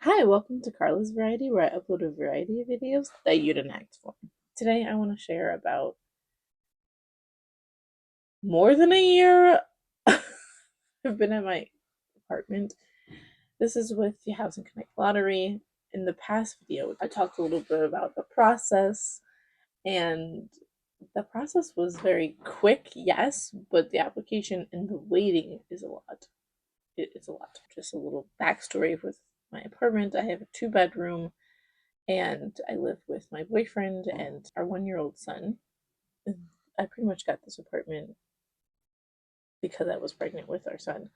Hi, welcome to Carla's Variety, where I upload a variety of videos that you didn't ask for. Today, I want to share about more than a year I've been at my apartment. This is with the Housing Lottery. In the past video, I talked a little bit about the process, and the process was very quick, yes, but the application and the waiting is a lot. It's a lot. Just a little backstory with my apartment. I have a two-bedroom and I live with my boyfriend and our 1-year-old son. I pretty much got this apartment because I was pregnant with our son.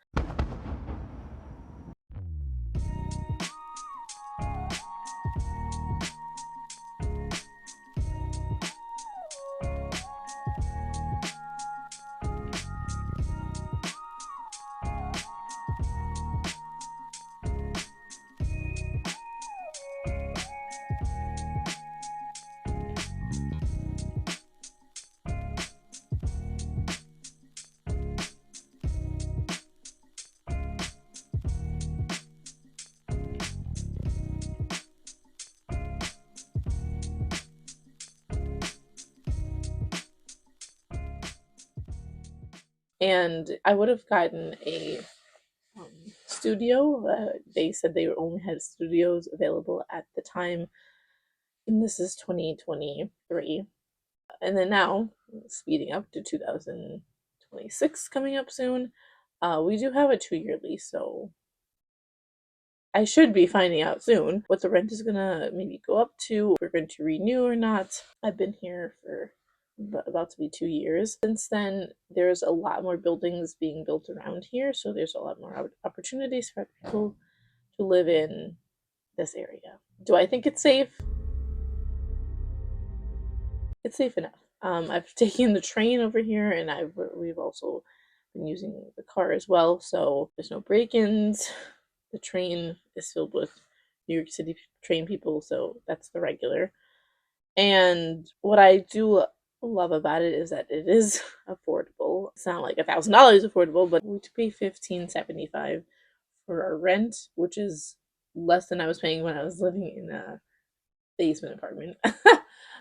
And I would have gotten a studio. They said they only had studios available at the time, and this is 2023. And then now, speeding up to 2026 coming up soon, we do have a 2-year lease, so I should be finding out soon what the rent is gonna maybe go up to, if we're going to renew or not. I've been here for about to be 2 years. Since then, there's a lot more buildings being built around here, so there's a lot more opportunities for people to live in this area. Do I think it's safe? It's safe enough. I've taken the train over here, and we've also been using the car as well, so there's no break-ins. The train is filled with New York City train people, so that's the regular. And what I do love about it is that it is affordable. It's not like $1,000 affordable, but we pay $1,575 for our rent, which is less than I was paying when I was living in a basement apartment.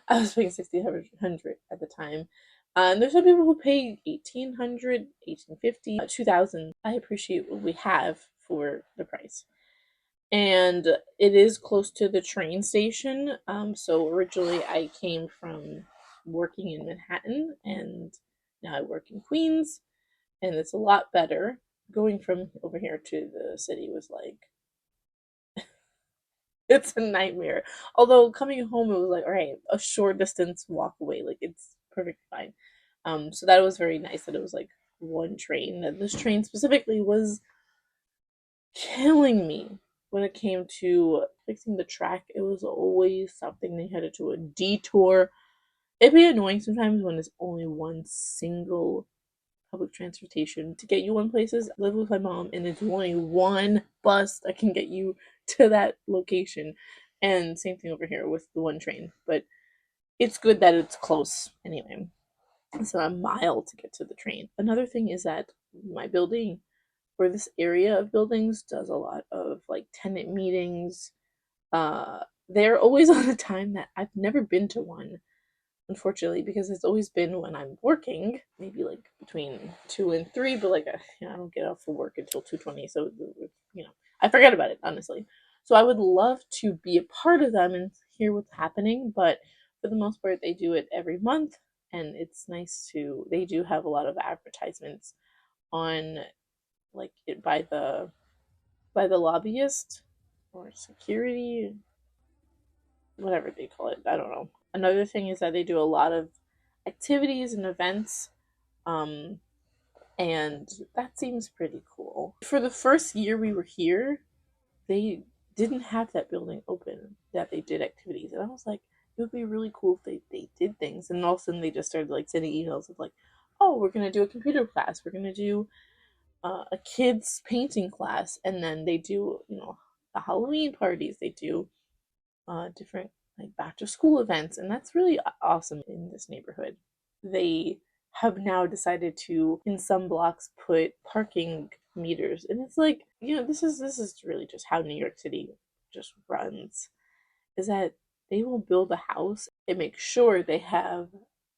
I was paying $1,600 at the time. And there's some people who pay $1,800, $1,850, $2,000. I appreciate what we have for the price. And it is close to the train station. So originally I came from working in Manhattan, and now I work in Queens, and it's a lot better. Going from over here to the city was like it's a nightmare. Although coming home, it was like, all right, a short distance walk away, like it's perfectly fine. So that was very nice that it was like one train. And this train specifically was killing me when it came to fixing the track. It was always something they had to do a detour. It'd be annoying sometimes when it's only one single public transportation to get you one places. I live with my mom, and it's only one bus that can get you to that location. And same thing over here with the one train. But it's good that it's close anyway. It's a mile to get to the train. Another thing is that my building, or this area of buildings, does a lot of like tenant meetings. They're always on a time that I've never been to one, unfortunately, because it's always been when I'm working, maybe like between 2 and 3. But like I don't get off for work until 2:20, so I forget about it, honestly. So I would love to be a part of them and hear what's happening, but for the most part, they do it every month, and it's nice to. They do have a lot of advertisements on like it by the lobbyist or security, whatever they call it. I don't know. Another thing is that they do a lot of activities and events, um, and that seems pretty cool. For the first year we were here, they didn't have that building open that they did activities, and I was like, it would be really cool if they did things. And all of a sudden, they just started like sending emails of like, oh, we're gonna do a computer class, we're gonna do a kids painting class, and then they do the Halloween parties, they do different like back to school events, and that's really awesome in this neighborhood. They have now decided to, in some blocks, put parking meters, and it's like this is really just how New York City just runs, is that they will build a house and make sure they have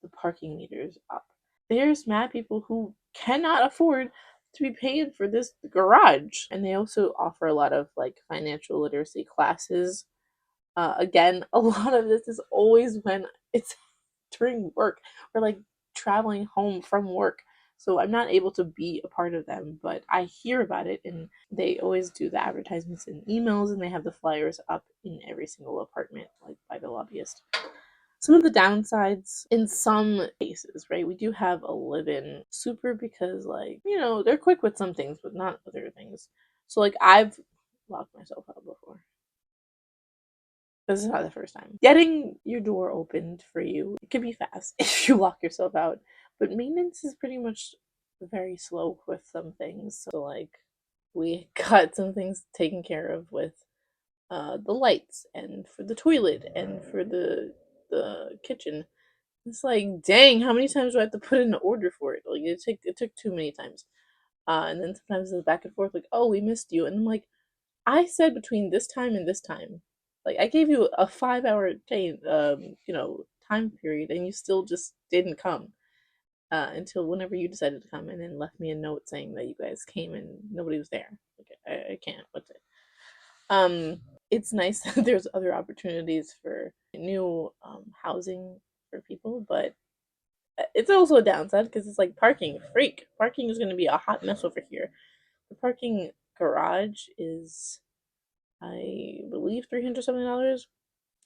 the parking meters up. There's mad people who cannot afford to be paying for this garage. And they also offer a lot of like financial literacy classes. Again, a lot of this is always when it's during work or like traveling home from work. So I'm not able to be a part of them, but I hear about it, and they always do the advertisements in emails, and they have the flyers up in every single apartment, like by the lobbyist. Some of the downsides in some cases, right? We do have a live-in super because, like, they're quick with some things, but not other things. So, like, I've locked myself out before. This is not the first time. Getting your door opened for you, it can be fast if you lock yourself out, but maintenance is pretty much very slow with some things. So, like, we got some things taken care of with the lights and for the toilet and for the kitchen. It's like, dang, how many times do I have to put in an order for it? Like, it took too many times. And then sometimes it's back and forth, like, oh, we missed you. And I'm like, I said between this time and this time. Like, I gave you a 5 hour time period, and you still just didn't come until whenever you decided to come, and then left me a note saying that you guys came and nobody was there. Like, I can't. What's it? It's nice that there's other opportunities for new housing for people, but it's also a downside because it's like parking. Freak. Parking is going to be a hot mess over here. The parking garage is, I believe, $370,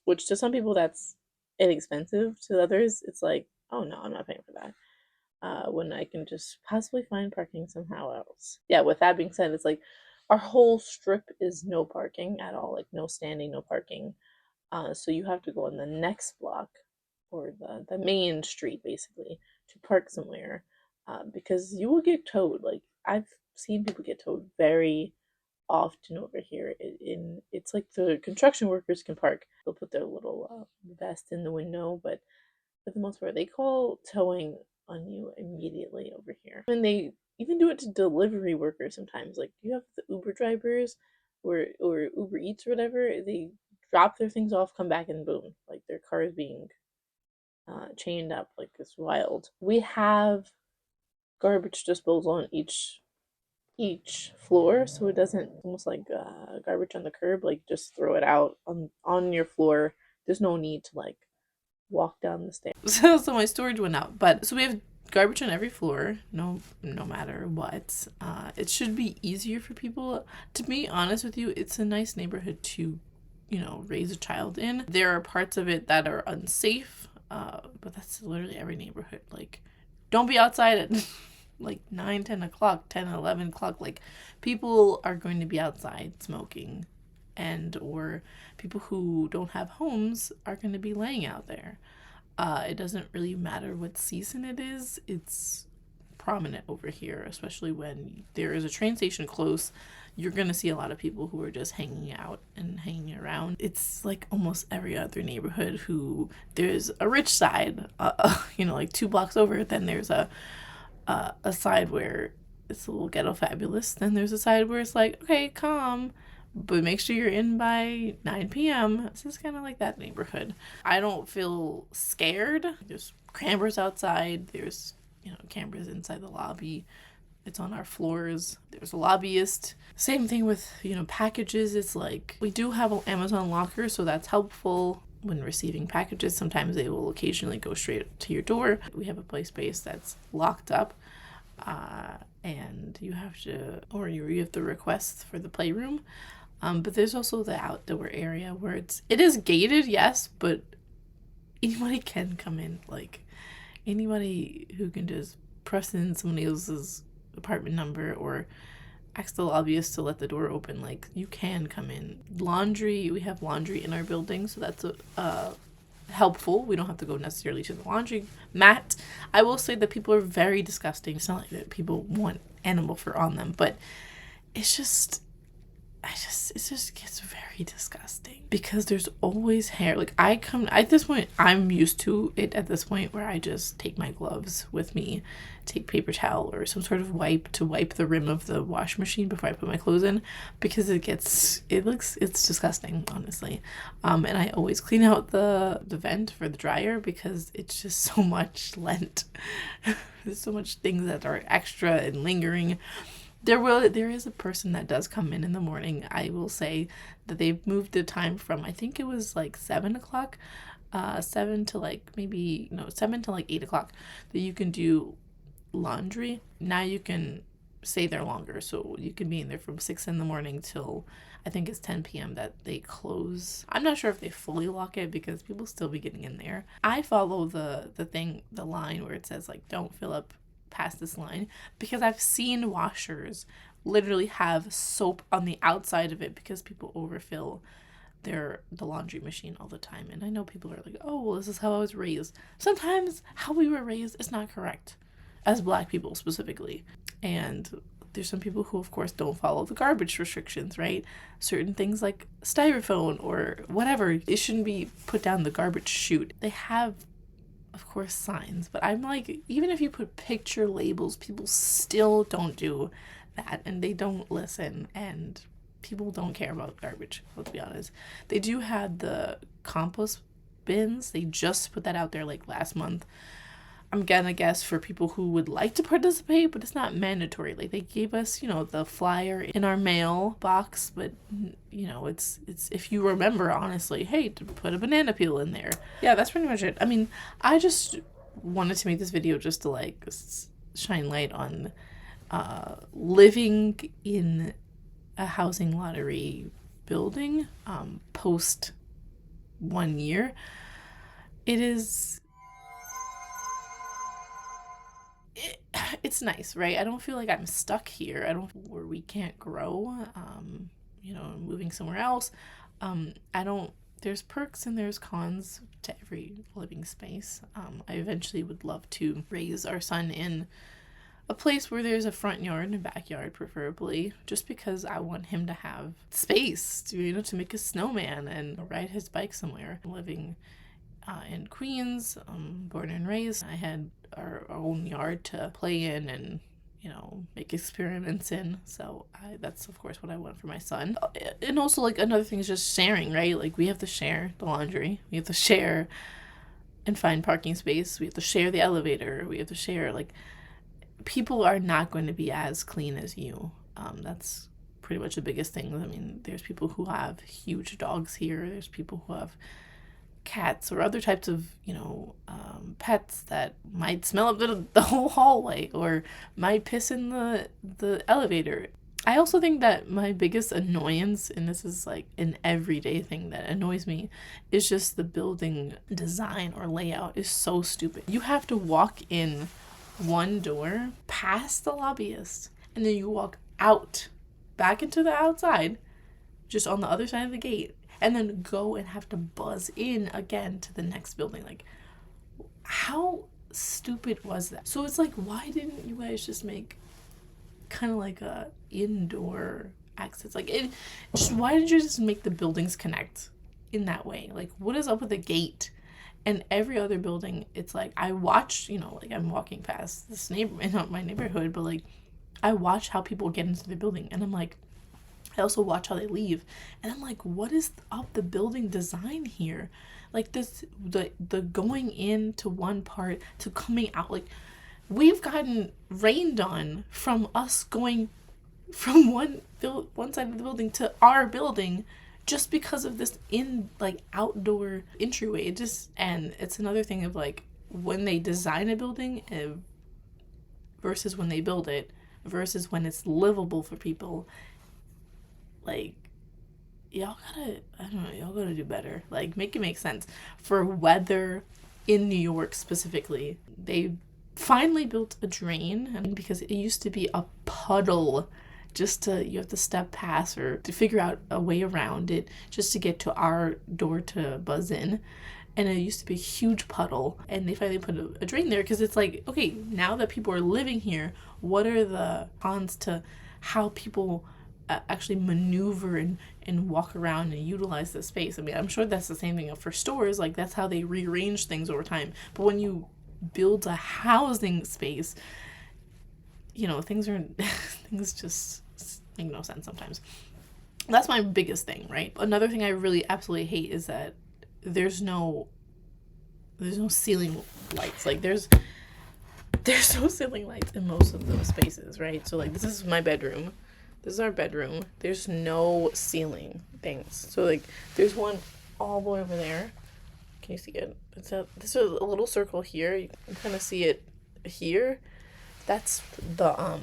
which to some people that's inexpensive. To others, it's like, oh no, I'm not paying for that. When I can just possibly find parking somehow else. Yeah, with that being said, it's like our whole strip is no parking at all, like no standing, no parking. So you have to go on the next block or the main street basically to park somewhere because you will get towed. Like, I've seen people get towed very often over here. It's like the construction workers can park. They'll put their little vest in the window, but for the most part, they call towing on you immediately over here. And they even do it to delivery workers sometimes. Like, you have the Uber drivers or Uber Eats or whatever. They drop their things off, come back, and boom, like their car is being chained up. Like, it's wild. We have garbage disposal on each floor, so it doesn't almost like garbage on the curb. Like, just throw it out on your floor. There's no need to like walk down the stairs. So my storage went out, but so we have garbage on every floor, no matter what. It should be easier for people. To be honest with you, it's a nice neighborhood to raise a child in. There are parts of it that are unsafe, but that's literally every neighborhood. Like, don't be outside at like 9, 10 o'clock, 10, 11 o'clock. Like, people are going to be outside smoking, and or people who don't have homes are going to be laying out there. It doesn't really matter what season it is. It's prominent over here, especially when there is a train station close. You're going to see a lot of people who are just hanging out and hanging around. It's like almost every other neighborhood who there's a rich side, like 2 blocks over. Then there's a side where it's a little ghetto fabulous. Then there's a side where it's like, okay, calm, but make sure you're in by 9 p.m. This is kind of like that neighborhood. I don't feel scared. There's cameras outside. There's, cameras inside the lobby. It's on our floors. There's a lobbyist. Same thing with, packages. It's like, we do have an Amazon locker, so that's helpful when receiving packages. Sometimes they will occasionally go straight to your door. We have a play space that's locked up. And you have to request for the playroom. But there's also the outdoor area where it is gated, yes, but anybody can come in. Like, anybody who can just press in somebody else's apartment number or ask the lobbyist to let the door open. Like, you can come in. Laundry, we have laundry in our building, so that's helpful. We don't have to go necessarily to the laundry mat. I will say that people are very disgusting. It's not like that people want animal fur on them, but it's just it just gets very disgusting because there's always hair. Like at this point, I'm used to it at this point where I just take my gloves with me, take paper towel or some sort of wipe to wipe the rim of the wash machine before I put my clothes in, because it's disgusting, honestly. And I always clean out the vent for the dryer because it's just so much lint. There's so much things that are extra and lingering. There is a person that does come in the morning. I will say that they've moved the time from, I think it was like 7 o'clock, 7 to like 8 o'clock, that you can do laundry. Now you can stay there longer, so you can be in there from 6 in the morning till I think it's 10 p.m. that they close. I'm not sure if they fully lock it because people still be getting in there. I follow the line where it says like don't fill up past this line, because I've seen washers literally have soap on the outside of it because people overfill the laundry machine all the time. And I know people are like, oh, well, this is how I was raised. Sometimes how we were raised is not correct, as Black people specifically. And there's some people who, of course, don't follow the garbage restrictions, right? Certain things like styrofoam or whatever, it shouldn't be put down the garbage chute. They have, of course, signs, but I'm like, even if you put picture labels, people still don't do that, and they don't listen, and people don't care about garbage, let's be honest. They do have the compost bins. They just put that out there like last month. I'm gonna guess for people who would like to participate, but it's not mandatory. Like, they gave us, the flyer in our mail box, but it's if you remember, honestly, hey, to put a banana peel in there. Yeah, that's pretty much it. I mean, I just wanted to make this video just to like shine light on living in a housing lottery building post 1 year. It's nice, right? I don't feel like I'm stuck here. I don't where we can't grow, moving somewhere else. There's perks and there's cons to every living space. I eventually would love to raise our son in a place where there's a front yard and a backyard, preferably, just because I want him to have space to make a snowman and ride his bike somewhere. Living in Queens, born and raised, I had our own yard to play in and make experiments in, so that's of course what I want for my son. And also, like, another thing is just sharing, right? Like, we have to share the laundry, we have to share and find parking space, we have to share the elevator, we have to share, like, people are not going to be as clean as you. That's pretty much the biggest thing. I mean, there's people who have huge dogs here, there's people who have cats or other types of pets that might smell up the whole hallway or might piss in the elevator. I also think that my biggest annoyance, and this is like an everyday thing that annoys me, is just the building design or layout is so stupid. You have to walk in one door past the lobbyist, and then you walk out back into the outside just on the other side of the gate, and then go and have to buzz in again to the next building. Like, how stupid was that? So it's like, why didn't you guys just make kind of like a indoor access? Like, why did you just make the buildings connect in that way? Like, what is up with the gate? And every other building, it's like, I watch, like, I'm walking past this in my neighborhood, but like, I watch how people get into the building, and I'm like, I also watch how they leave, and I'm like, what is up the building design here? Like, this, the going into one part to coming out, like, we've gotten rained on from us going from one side of the building to our building just because of this outdoor entryway. And it's another thing of like, when they design a building versus when they build it versus when it's livable for people. Like, y'all gotta do better. Like, make it make sense. For weather in New York specifically, they finally built a drain, and because it used to be a puddle, you have to step past or to figure out a way around it just to get to our door to buzz in. And it used to be a huge puddle, and they finally put a drain there because it's like, okay, now that people are living here, what are the cons to how people actually maneuver and walk around and utilize the space. I mean, I'm sure that's the same thing for stores. Like, that's how they rearrange things over time. But when you build a housing space, you know, things just make no sense sometimes. That's my biggest thing, right? Another thing I really absolutely hate is that there's no ceiling lights. Like, there's no ceiling lights in most of those spaces, right? So, like, this is my bedroom. This is our bedroom. There's no ceiling things. So, like, there's one all the way over there. Can you see it? This is a little circle here. You can kind of see it here. That's the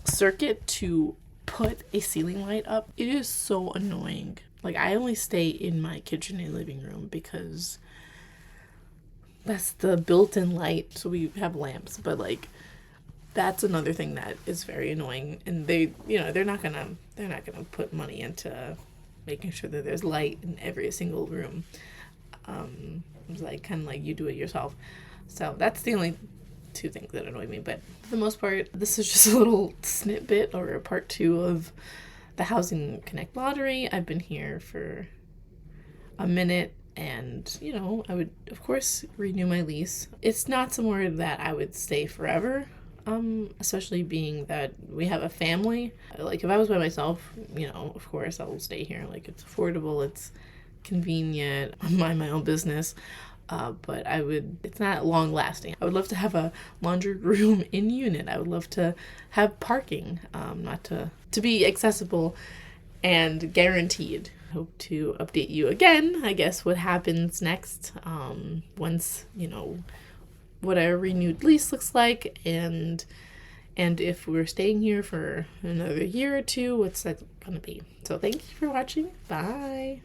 circuit to put a ceiling light up. It is so annoying. Like, I only stay in my kitchen and living room because that's the built-in light. So we have lamps, but like, that's another thing that is very annoying. And they, you know, they're not gonna put money into making sure that there's light in every single room. It's like kind of like you do it yourself. So that's the only two things that annoy me. But for the most part, this is just a little snippet or a part 2 of the Housing Connect lottery. I've been here for a minute, and, you know, I would, of course, renew my lease. It's not somewhere that I would stay forever, especially being that we have a family. Like, if I was by myself, you know, of course, I'll stay here. Like, it's affordable, it's convenient, I mind my own business. But it's not long lasting. I would love to have a laundry room in unit. I would love to have parking, not to be accessible and guaranteed. Hope to update you again, I guess, what happens next, once, you know, what our renewed lease looks like, and if we're staying here for another year or two, what's that gonna be. So thank you for watching. Bye.